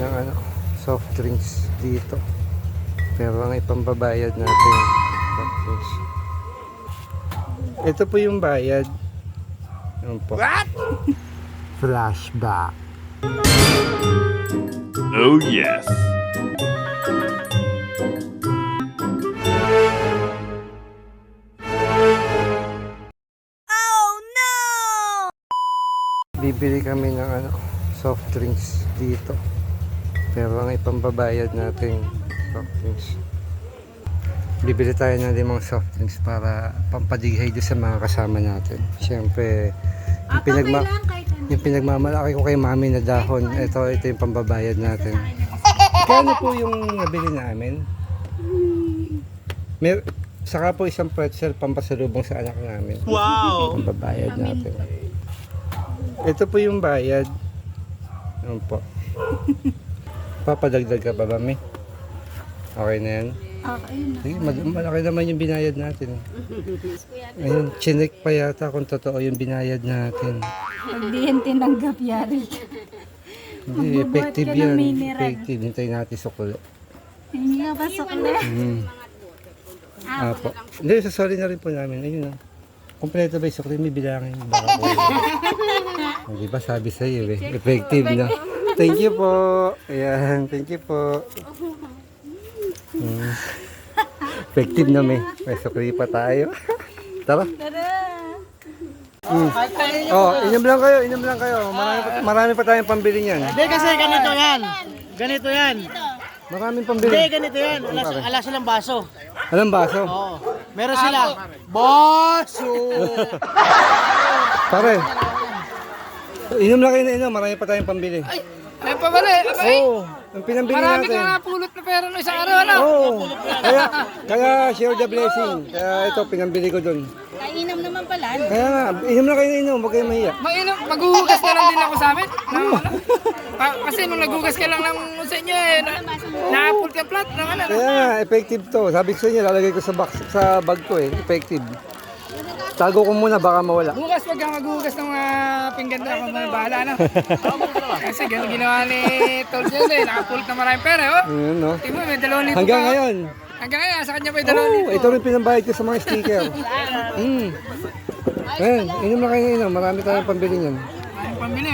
ng soft drinks dito. Pero ang ipambabayad natin soft drinks. Ito po yung bayad. Yan po. What? Flashback. Oh yes. Bibili kami ng soft drinks dito. Pero ang ipambabayad natin soft drinks. Bibili tayo ng limang soft drinks para pampadighay doon sa mga kasama natin. Siyempre, yung pinagmamalaki ko kay mami na dahon, ito yung pambabayad natin. Kano po yung nabili namin? Saka po isang pretzel pampasalubong sa anak namin. Wow! Pambabayad natin. Ito po yung bayad. Yan po. Papadagdag ka pa ba, Mi? Okay na yan? Okay na. Sige, malaki naman yung binayad natin. Ayun, chinek pa yata kung totoo yung binayad natin. Pag di yan tinanggap yari. Hindi, effective ka ng yan. mineral. Effective. Hintayin natin sukuli. Hindi nga pasok na. Apo. Hindi, sasali na rin po namin. Ayun na. Kompleto ba yung sukli? May bilangin. Hindi ba sabi sa iyo eh. Effective na. Thank you po. Ayan, thank you po. Effective na may sukli pa tayo. Tara. Inom lang kayo. Marami pa tayong pambili niyan. Hindi kasi ganito yan. Ganito yan. Maraming pambili. Hindi, ganito yan. Ala silang baso. Anong baso? Oo. Meron sila. Baso! Pare. Inom lang kayo na inom. Marami pa tayong pambili. Ay pa ba Oo. Yung pinambili marami natin. ka napulot na pera no isang araw, ano? Oo. Kaya share the blessing. Kaya ito, pinambili ko dun. Kainom naman pala. Kaya nga, inom lang kayo na inom. Huwag kayong mahiya. Mainom, maghuhugas na lang din ako sa amin. Kasi nung naghugas ka lang ng sa inyo eh, na-apple ka flat ng ano. Kaya nga, effective to. Sabi ko sa inyo, lalagay ko sa box, sa bag ko eh. Effective. Tago ko muna, baka mawala. Bukas wag kang maghuhugas ng pinggan na ako mga bahala, ano? Kasi ganun ginawa ni Tol Jens eh, nakapulot na maraming pera, oh. Ayun, no? Tingnan mo, may 2,000 Hanggang pa. ngayon. Hanggang ngayon, sa kanya pa yung Oo, 2,000. ito rin pinambayad ko sa mga sticker. Ayan, inom lang kayo na inom. Marami tayong pambili niyan. Ang pambili.